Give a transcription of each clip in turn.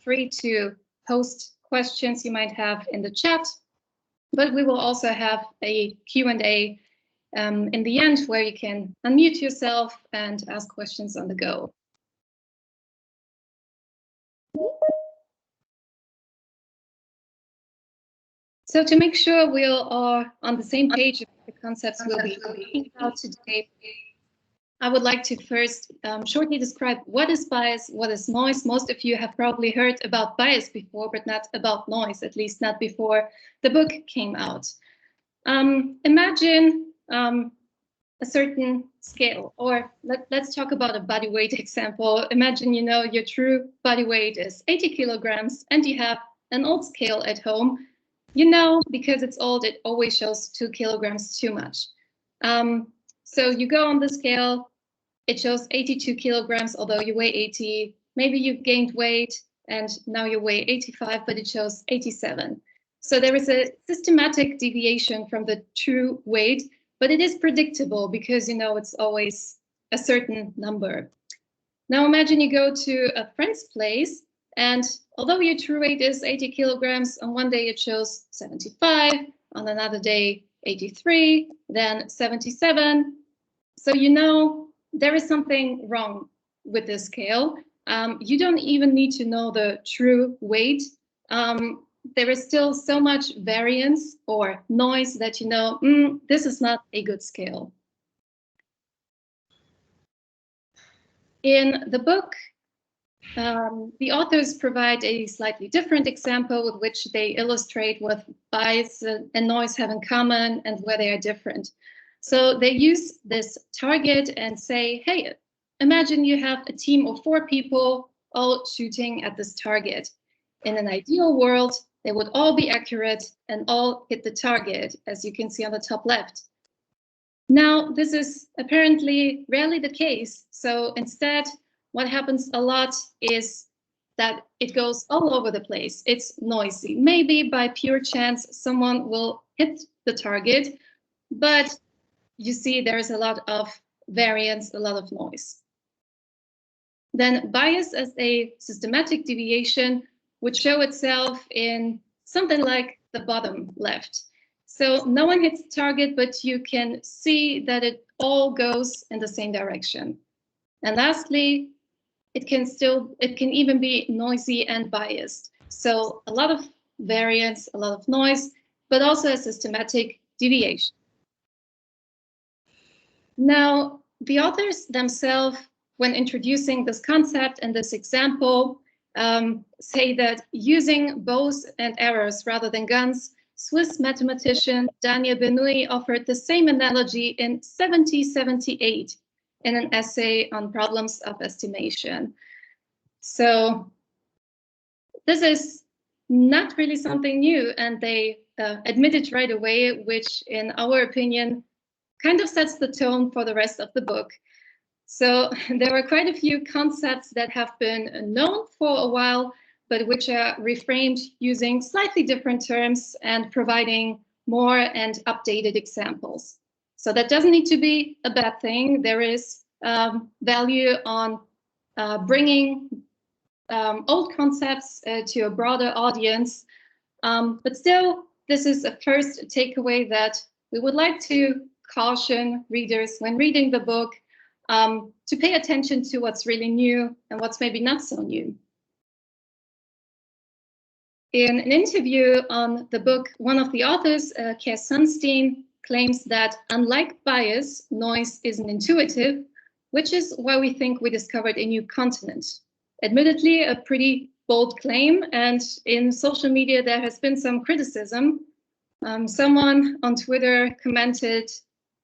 free to post questions you might have in the chat, but we will also have a Q&A in the end where you can unmute yourself and ask questions on the go. So to make sure we are on the same page of the concepts we'll be talking about today, I would like to first shortly describe what is bias, what is noise. Most of you have probably heard about bias before, but not about noise, at least not before the book came out. Imagine a certain scale, or let's talk about a body weight example. Imagine, your true body weight is 80 kilograms and you have an old scale at home. Because it's old, it always shows 2 kilograms too much. So you go on the scale, it shows 82 kilograms, although you weigh 80. Maybe you've gained weight and now you weigh 85, but it shows 87. So there is a systematic deviation from the true weight, but it is predictable because, it's always a certain number. Now imagine you go to a friend's place, and although your true weight is 80 kilograms, on one day it shows 75, on another day 83, then 77. So there is something wrong with this scale. You don't even need to know the true weight. There is still so much variance or noise that this is not a good scale. In the book, the authors provide a slightly different example with which they illustrate what bias and noise have in common and where they are different. So they use this target and say, hey, imagine you have a team of 4 people all shooting at this target. In an ideal world, they would all be accurate and all hit the target, as you can see on the top left. Now, this is apparently rarely the case. So instead, what happens a lot is that it goes all over the place. It's noisy. Maybe by pure chance, someone will hit the target, but you see there's a lot of variance, a lot of noise. Then bias as a systematic deviation would show itself in something like the bottom left. So no one hits the target, but you can see that it all goes in the same direction. And lastly, it can even be noisy and biased. So a lot of variance, a lot of noise, but also a systematic deviation. Now, the authors themselves, when introducing this concept and this example, say that using bows and arrows rather than guns, Swiss mathematician Daniel Kahneman offered the same analogy in 1778 in an essay on problems of estimation. So this is not really something new, and they admit it right away, which in our opinion kind of sets the tone for the rest of the book. So there are quite a few concepts that have been known for a while, but which are reframed using slightly different terms and providing more and updated examples. So that doesn't need to be a bad thing. There is value on bringing old concepts to a broader audience. But still, this is a first takeaway that we would like to caution readers when reading the book to pay attention to what's really new and what's maybe not so new. In an interview on the book, one of the authors, Keir Sunstein, claims that unlike bias, noise isn't intuitive, which is why we think we discovered a new continent. Admittedly, a pretty bold claim, and in social media there has been some criticism. Someone on Twitter commented,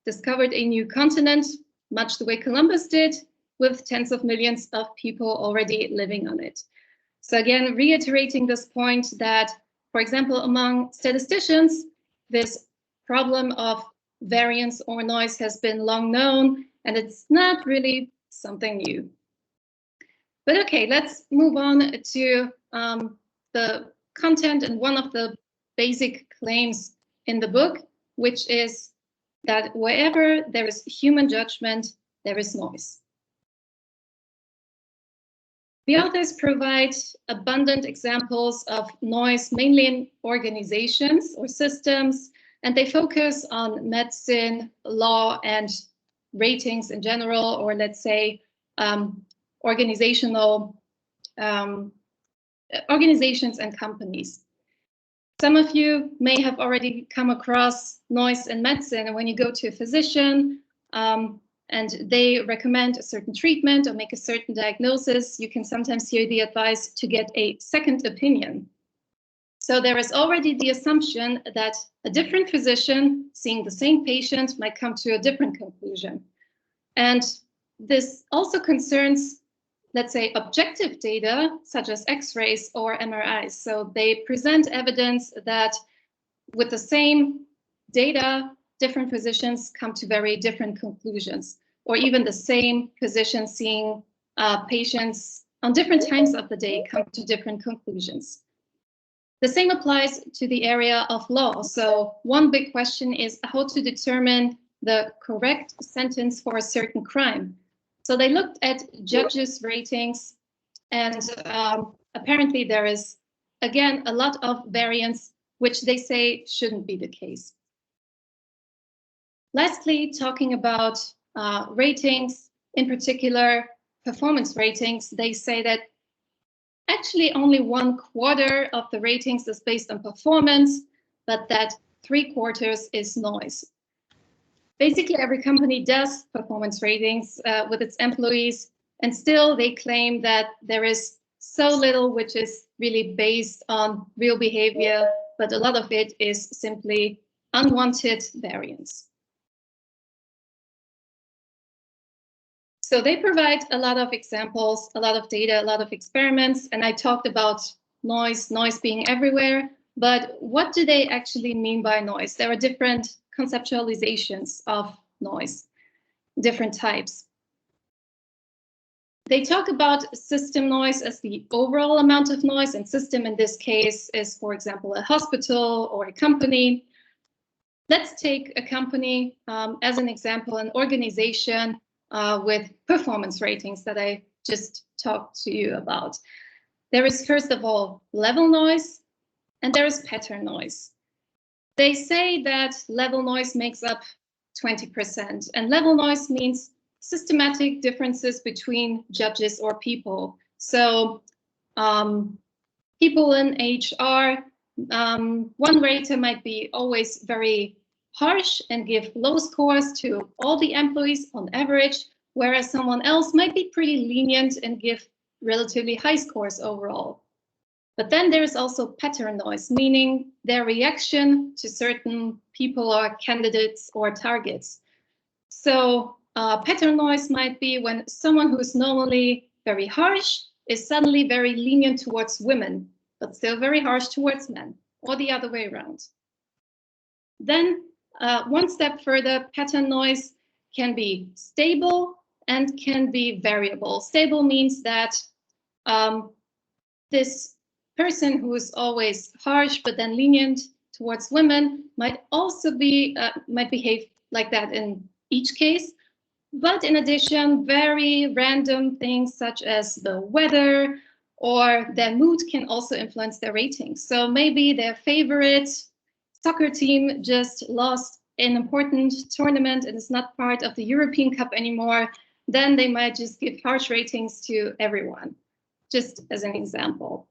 discovered a new continent, much the way Columbus did, with tens of millions of people already living on it. So again, reiterating this point that, for example, among statisticians, this problem of variance or noise has been long known, and it's not really something new. But okay, let's move on to the content and one of the basic claims in the book, which is that wherever there is human judgment, there is noise. The authors provide abundant examples of noise, mainly in organizations or systems, and they focus on medicine, law, and ratings in general, or let's say organizations and companies. Some of you may have already come across noise in medicine, and when you go to a physician and they recommend a certain treatment or make a certain diagnosis, you can sometimes hear the advice to get a second opinion. So there is already the assumption that a different physician seeing the same patient might come to a different conclusion. And this also concerns, let's say, objective data, such as X-rays or MRIs. So they present evidence that with the same data, different physicians come to very different conclusions, or even the same physician seeing patients on different times of the day come to different conclusions. The same applies to the area of law. So one big question is how to determine the correct sentence for a certain crime. So they looked at judges' ratings, and apparently there is, again, a lot of variance, which they say shouldn't be the case. Lastly, talking about ratings, in particular performance ratings, they say that actually only 1/4 of the ratings is based on performance, but that 3/4 is noise. Basically, every company does performance ratings with its employees, and still they claim that there is so little which is really based on real behavior, but a lot of it is simply unwanted variance. So they provide a lot of examples, a lot of data, a lot of experiments, and I talked about noise being everywhere, but what do they actually mean by noise? There are different conceptualizations of noise, different types. They talk about system noise as the overall amount of noise, and system in this case is, for example, a hospital or a company. Let's take a company as an example, an organization with performance ratings that I just talked to you about. There is, first of all, level noise, and there is pattern noise. They say that level noise makes up 20%, and level noise means systematic differences between judges or people. So people in HR, one rater might be always very harsh and give low scores to all the employees on average, whereas someone else might be pretty lenient and give relatively high scores overall. But then there's also pattern noise, meaning their reaction to certain people or candidates or targets. So pattern noise might be when someone who is normally very harsh is suddenly very lenient towards women, but still very harsh towards men, or the other way around. Then one step further, pattern noise can be stable and can be variable. Stable means that this person who is always harsh but then lenient towards women might also be might behave like that in each case. But in addition, very random things such as the weather or their mood can also influence their ratings. So maybe their favorite soccer team just lost an important tournament and is not part of the European Cup anymore, then they might just give harsh ratings to everyone, just as an example.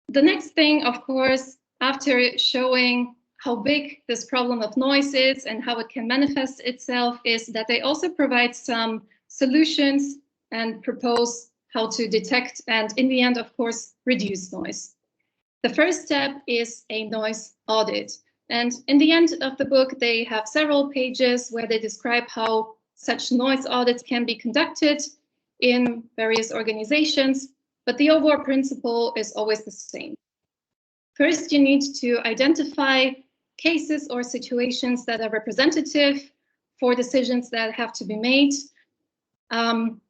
The next thing, of course, after showing how big this problem of noise is and how it can manifest itself, is that they also provide some solutions and propose how to detect and, in the end, of course, reduce noise. The first step is a noise audit. And in the end of the book, they have several pages where they describe how such noise audits can be conducted in various organizations, but the overall principle is always the same. First, you need to identify cases or situations that are representative for decisions that have to be made.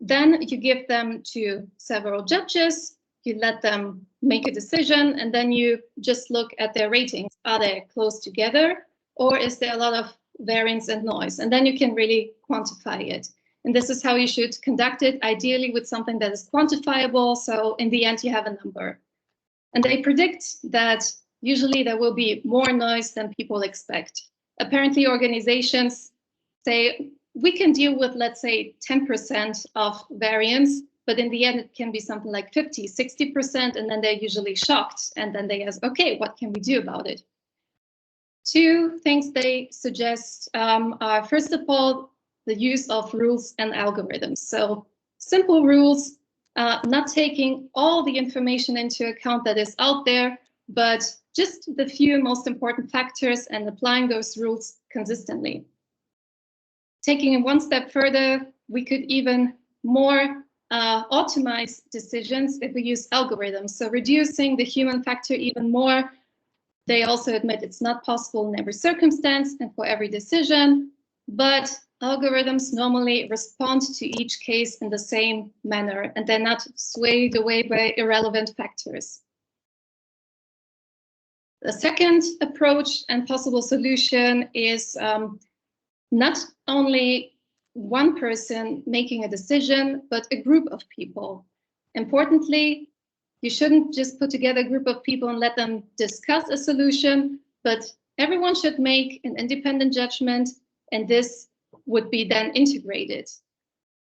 Then you give them to several judges, you let them make a decision, and then you just look at their ratings. Are they close together, or is there a lot of variance and noise, and then you can really quantify it. And this is how you should conduct it, ideally with something that is quantifiable. So in the end, you have a number. And they predict that usually there will be more noise than people expect. Apparently, organizations say we can deal with, let's say, 10% of variance, but in the end, it can be something like 50, 60%, and then they're usually shocked. And then they ask, okay, what can we do about it? Two things they suggest are, first of all, the use of rules and algorithms. So simple rules, not taking all the information into account that is out there, but just the few most important factors and applying those rules consistently. Taking it one step further, we could even more optimize decisions if we use algorithms. So reducing the human factor even more. They also admit it's not possible in every circumstance and for every decision, but algorithms normally respond to each case in the same manner, and they're not swayed away by irrelevant factors. The second approach and possible solution is not only one person making a decision, but a group of people. Importantly, you shouldn't just put together a group of people and let them discuss a solution, but everyone should make an independent judgment, and this would be then integrated.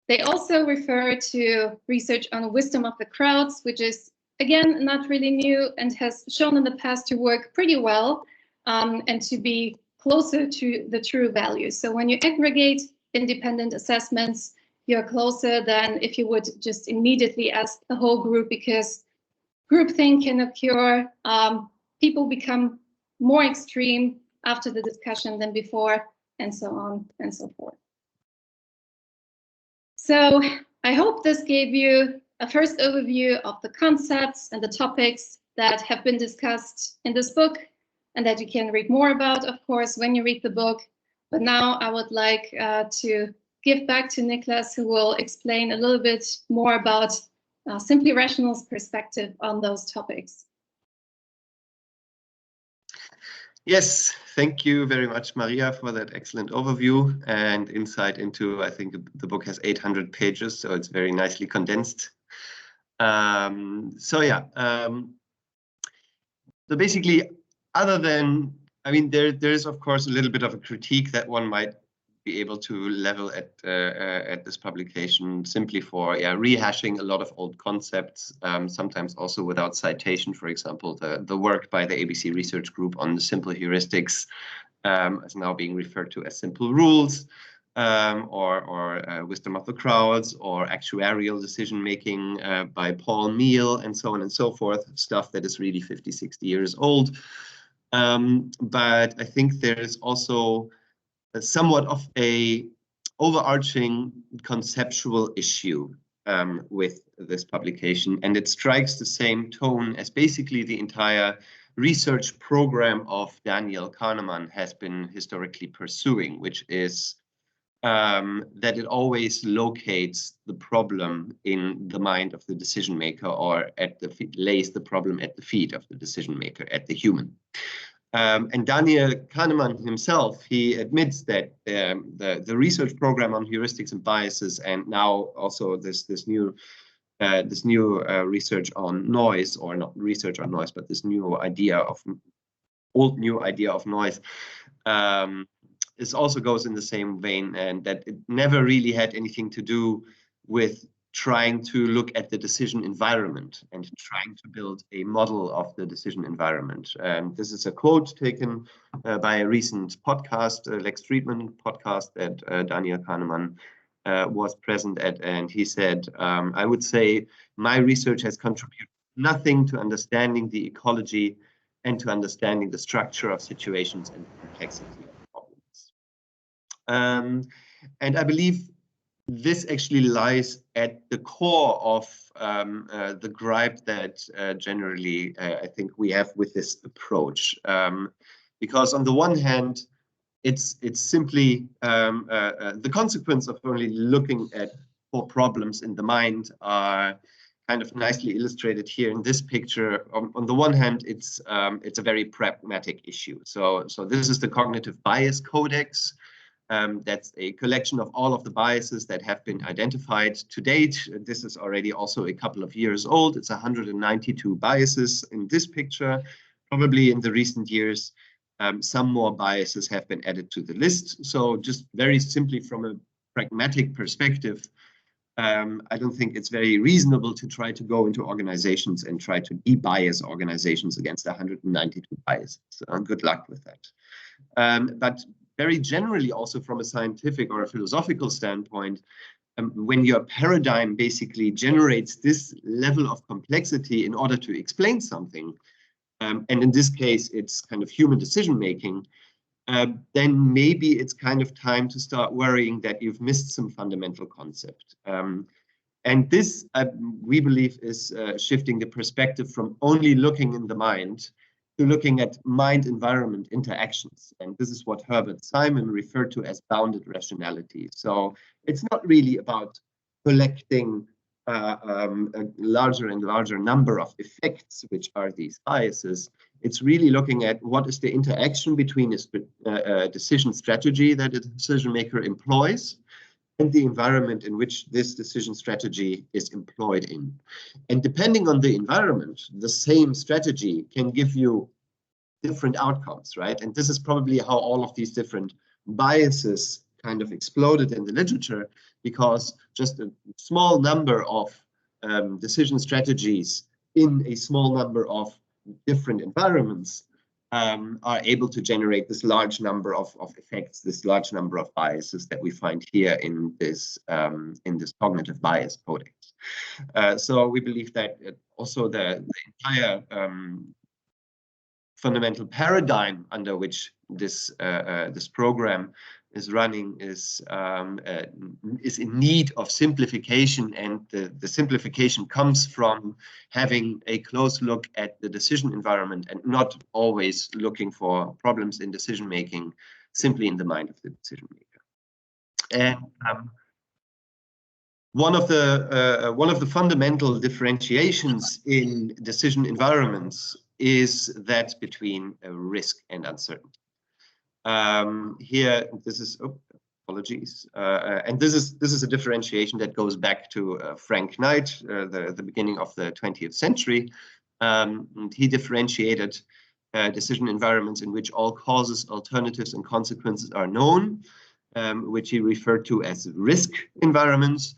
They also refer to research on wisdom of the crowds, which is, again, not really new and has shown in the past to work pretty well and to be closer to the true values. So when you aggregate independent assessments, you're closer than if you would just immediately ask the whole group, because groupthink can occur. People become more extreme after the discussion than before, and so on and so forth. So I hope this gave you a first overview of the concepts and the topics that have been discussed in this book, and that you can read more about, of course, when you read the book. But now I would like to give back to Niklas, who will explain a little bit more about Simply Rational's perspective on those topics. Yes, thank you very much, Maria, for that excellent overview and insight into, I think the book has 800 pages, so it's very nicely condensed. So basically, other than, I mean, there is of course a little bit of a critique that one might be able to level at this publication, simply for rehashing a lot of old concepts, sometimes also without citation. For example, the work by the ABC Research Group on the simple heuristics is now being referred to as simple rules, or wisdom of the crowds, or actuarial decision making by Paul Meehl, and so on and so forth, stuff that is really 50, 60 years old. But I think there is also somewhat of a overarching conceptual issue with this publication, and it strikes the same tone as basically the entire research program of Daniel Kahneman has been historically pursuing, which is that it always locates the problem in the mind of the decision maker, or lays the problem at the feet of the decision maker, at the human. And Daniel Kahneman himself, he admits that the research program on heuristics and biases, and now also this new research on noise, or not research on noise, but this new idea of noise, this also goes in the same vein, and that it never really had anything to do with trying to look at the decision environment and trying to build a model of the decision environment. And this is a quote taken by a recent podcast, Lex Friedman podcast, that Daniel Kahneman was present at. And he said, I would say my research has contributed nothing to understanding the ecology and to understanding the structure of situations and the complexity of problems. And I believe this actually lies at the core of the gripe that generally I think we have with this approach, because on the one hand, it's simply the consequence of only looking at problems in the mind are kind of nicely illustrated here in this picture. On the one hand, it's a very pragmatic issue. So this is the Cognitive Bias Codex. That's a collection of all of the biases that have been identified to date. This is already also a couple of years old. It's 192 biases in this picture. Probably in the recent years, some more biases have been added to the list. So just very simply from a pragmatic perspective, I don't think it's very reasonable to try to go into organizations and try to de-bias organizations against 192 biases. Good luck with that. But very generally, also from a scientific or a philosophical standpoint, when your paradigm basically generates this level of complexity in order to explain something, and in this case, it's kind of human decision-making, then maybe it's kind of time to start worrying that you've missed some fundamental concept. And this, we believe, is shifting the perspective from only looking in the mind to looking at mind-environment interactions. And this is what Herbert Simon referred to as bounded rationality. So it's not really about collecting a larger and larger number of effects, which are these biases. It's really looking at what is the interaction between a decision strategy that a decision maker employs and the environment in which this decision strategy is employed in. And depending on the environment, the same strategy can give you different outcomes, right? And this is probably how all of these different biases kind of exploded in the literature, because just a small number of decision strategies in a small number of different environments are able to generate this large number of effects, this large number of biases that we find here in this cognitive bias codex. So we believe that also the entire fundamental paradigm under which this program is running is in need of simplification, and the simplification comes from having a close look at the decision environment and not always looking for problems in decision making simply in the mind of the decision maker. And one of the fundamental differentiations in decision environments is that between risk and uncertainty. Here, this is, apologies, and this is a differentiation that goes back to Frank Knight, the beginning of the 20th century. And he differentiated decision environments in which all causes, alternatives, and consequences are known, which he referred to as risk environments,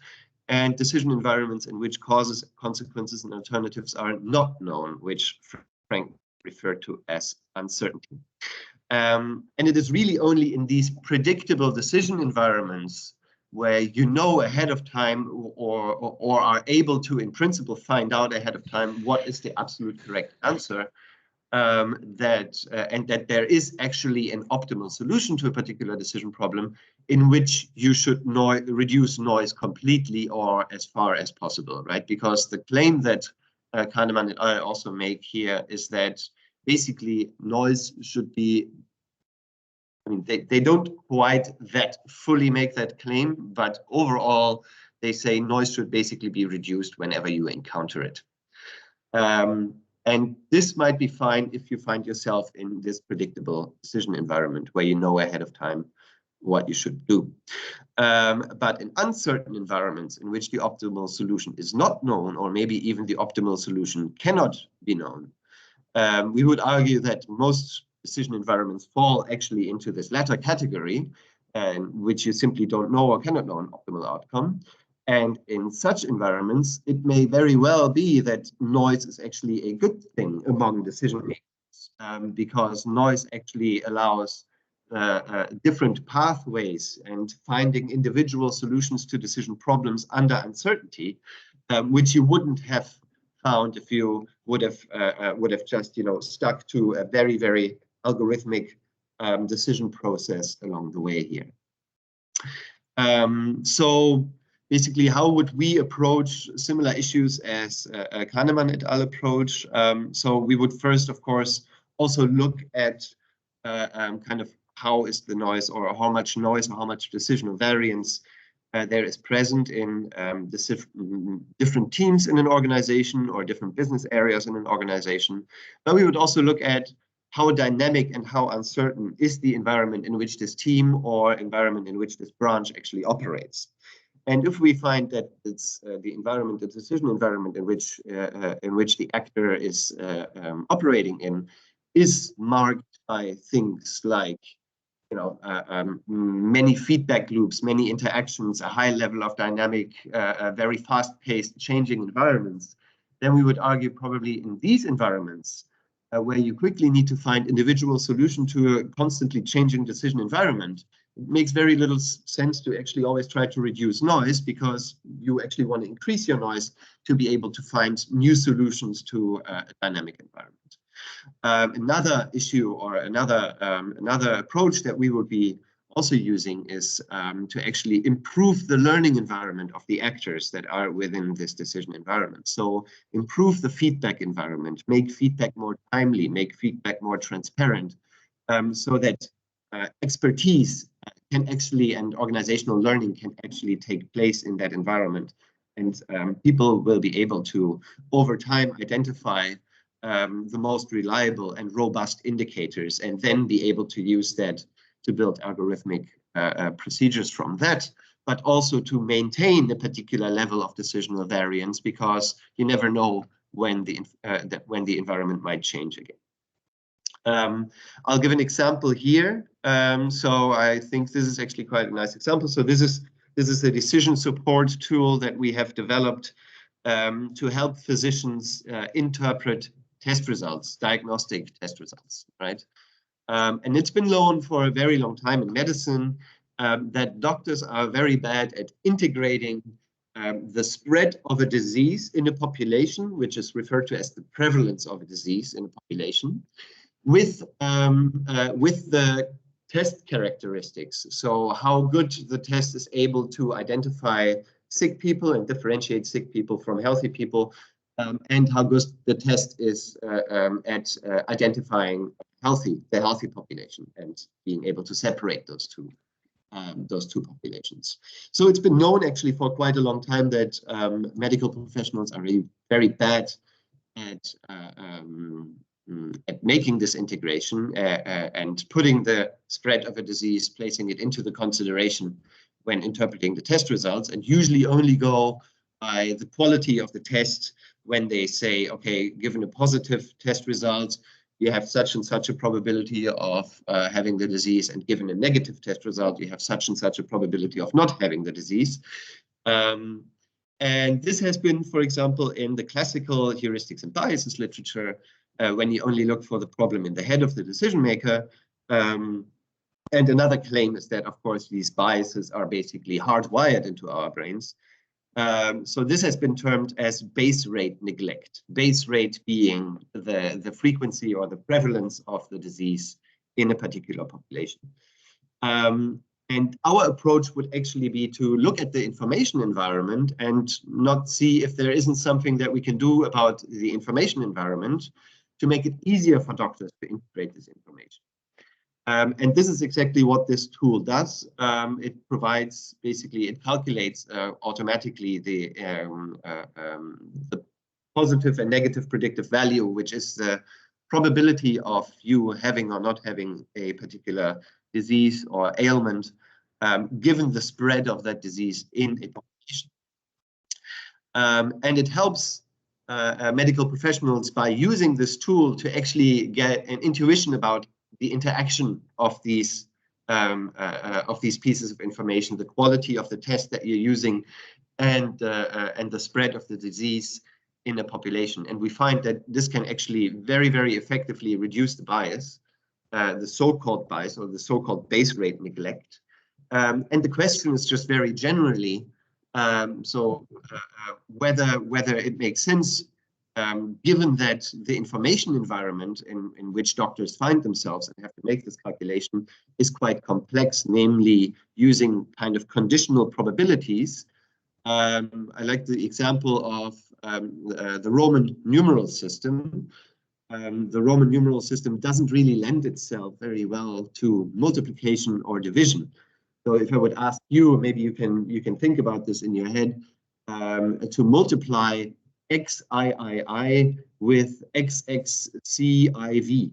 and decision environments in which causes, consequences, and alternatives are not known, which Frank referred to as uncertainty. And it is really only in these predictable decision environments where you know ahead of time or are able to, in principle, find out ahead of time what is the absolute correct answer, and that there is actually an optimal solution to a particular decision problem in which you should reduce noise completely or as far as possible, right? Because the claim that Kahneman and I also make here is that basically noise should be, I mean, they don't quite that fully make that claim, but overall they say noise should basically be reduced whenever you encounter it. And this might be fine if you find yourself in this predictable decision environment where you know ahead of time what you should do. But in uncertain environments in which the optimal solution is not known, or maybe even the optimal solution cannot be known, we would argue that most decision environments fall actually into this latter category, which you simply don't know or cannot know an optimal outcome. And in such environments, it may very well be that noise is actually a good thing among decision makers, because noise actually allows different pathways and finding individual solutions to decision problems under uncertainty, which you wouldn't have found if you would have just stuck to a very, very algorithmic decision process along the way here. So basically, how would we approach similar issues as Kahneman et al. Approach? So we would first, of course, also look at kind of how is the noise, or how much noise or how much decisional variance there is present in the different teams in an organization or different business areas in an organization. But we would also look at how dynamic and how uncertain is the environment in which this team or environment in which this branch actually operates. And if we find that it's the environment, the decision environment in which the actor is operating in is marked by things like, you know, many feedback loops, many interactions, a high level of dynamic, very fast-paced, changing environments, then we would argue probably in these environments where you quickly need to find individual solution to a constantly changing decision environment, it makes very little sense to actually always try to reduce noise, because you actually want to increase your noise to be able to find new solutions to a dynamic environment. Another issue or another approach that we would be also using is to actually improve the learning environment of the actors that are within this decision environment. So improve the feedback environment, make feedback more timely, make feedback more transparent, so that expertise can actually, and organizational learning can actually take place in that environment. And people will be able to, over time, identify the most reliable and robust indicators, and then be able to use that to build algorithmic procedures from that, but also to maintain a particular level of decisional variance, because you never know when the environment might change again. I'll give an example here. So I think this is actually quite a nice example. So this is a decision support tool that we have developed to help physicians interpret test results, diagnostic test results, right? And it's been known for a very long time in medicine that doctors are very bad at integrating the spread of a disease in a population, which is referred to as the prevalence of a disease in a population, with the test characteristics. So how good the test is able to identify sick people and differentiate sick people from healthy people, and how good the test is at identifying the healthy population and being able to separate those two populations. So it's been known actually for quite a long time that medical professionals are really very bad at making this integration and putting the spread of a disease, placing it into the consideration when interpreting the test results, and usually only go by the quality of the test when they say, okay, given a positive test result, you have such and such a probability of having the disease, and given a negative test result, you have such and such a probability of not having the disease. And this has been, for example, in the classical heuristics and biases literature, when you only look for the problem in the head of the decision maker. And another claim is that, of course, these biases are basically hardwired into our brains. So this has been termed as base rate neglect, base rate being the frequency or the prevalence of the disease in a particular population. And our approach would actually be to look at the information environment and not see if there isn't something that we can do about the information environment to make it easier for doctors to integrate this information. And this is exactly what this tool does. It provides, basically, it calculates automatically the positive and negative predictive value, which is the probability of you having or not having a particular disease or ailment, given the spread of that disease in a population. And it helps medical professionals by using this tool to actually get an intuition about the interaction of these pieces of information, the quality of the test that you're using, and the spread of the disease in a population. And we find that this can actually very, very effectively reduce the bias, the so-called bias, or the so-called base rate neglect. And the question is just very generally, whether it makes sense, given that the information environment in which doctors find themselves and have to make this calculation is quite complex, namely using kind of conditional probabilities. I like the example of the Roman numeral system. The Roman numeral system doesn't really lend itself very well to multiplication or division. So if I would ask you, maybe you can think about this in your head, to multiply XIII with XXCIV,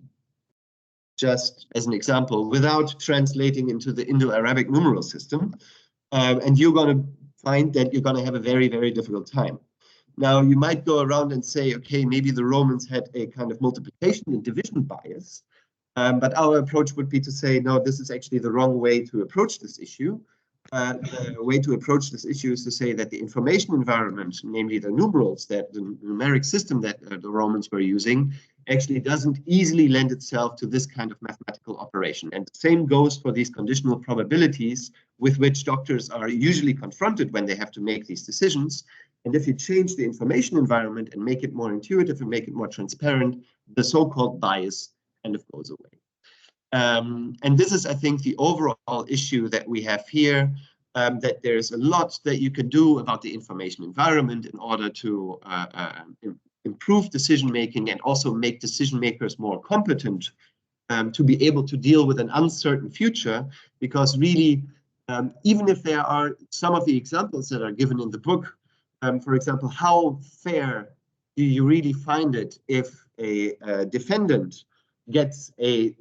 just as an example, without translating into the Indo-Arabic numeral system. And you're going to find that you're going to have a very, very difficult time. Now, you might go around and say, okay, maybe the Romans had a kind of multiplication and division bias. But our approach would be to say, no, this is actually the wrong way to approach this issue. The way to approach this issue is to say that the information environment, namely the numerals, that the numeric system that the Romans were using, actually doesn't easily lend itself to this kind of mathematical operation. And the same goes for these conditional probabilities with which doctors are usually confronted when they have to make these decisions. And if you change the information environment and make it more intuitive and make it more transparent, the so-called bias kind of goes away. And this is, I think, the overall issue that we have here, that there's a lot that you can do about the information environment in order to improve decision-making and also make decision makers more competent to be able to deal with an uncertain future. Because really, even if there are some of the examples that are given in the book, for example, how fair do you really find it if a defendant gets a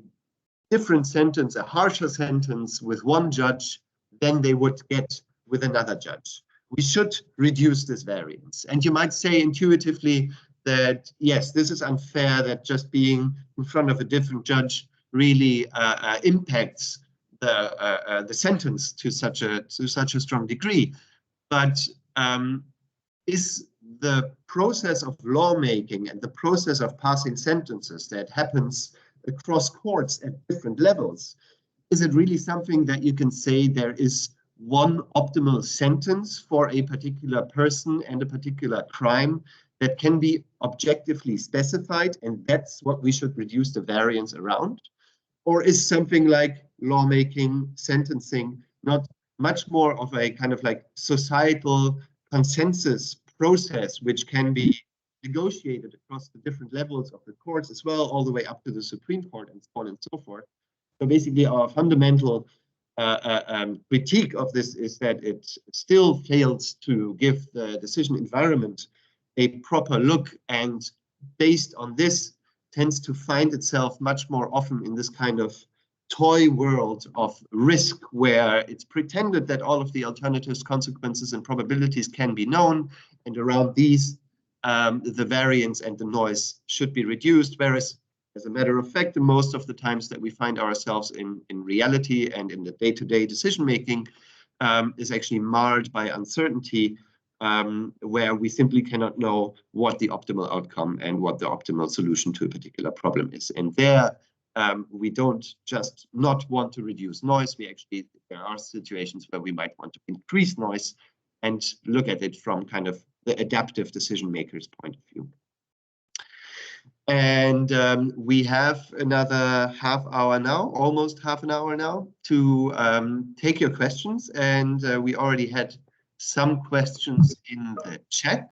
different sentence, a harsher sentence with one judge than they would get with another judge? We should reduce this variance. And you might say intuitively that, yes, this is unfair, that just being in front of a different judge really impacts the sentence to such a strong degree. But is the process of lawmaking and the process of passing sentences that happens across courts at different levels, is it really something that you can say there is one optimal sentence for a particular person and a particular crime that can be objectively specified, and that's what we should reduce the variance around? Or is something like lawmaking, sentencing, not much more of a kind of like societal consensus process which can be negotiated across the different levels of the courts as well, all the way up to the Supreme Court and so on and so forth? So basically our fundamental critique of this is that it still fails to give the decision environment a proper look, and based on this tends to find itself much more often in this kind of toy world of risk, where it's pretended that all of the alternatives, consequences, and probabilities can be known, and around these the variance and the noise should be reduced, whereas as a matter of fact, most of the times that we find ourselves in reality and in the day-to-day decision-making is actually marred by uncertainty, where we simply cannot know what the optimal outcome and what the optimal solution to a particular problem is. And there, we don't just not want to reduce noise. We actually, there are situations where we might want to increase noise and look at it from kind of the adaptive decision maker's point of view. And we have another half hour now, almost half an hour now, to take your questions. And we already had some questions in the chat.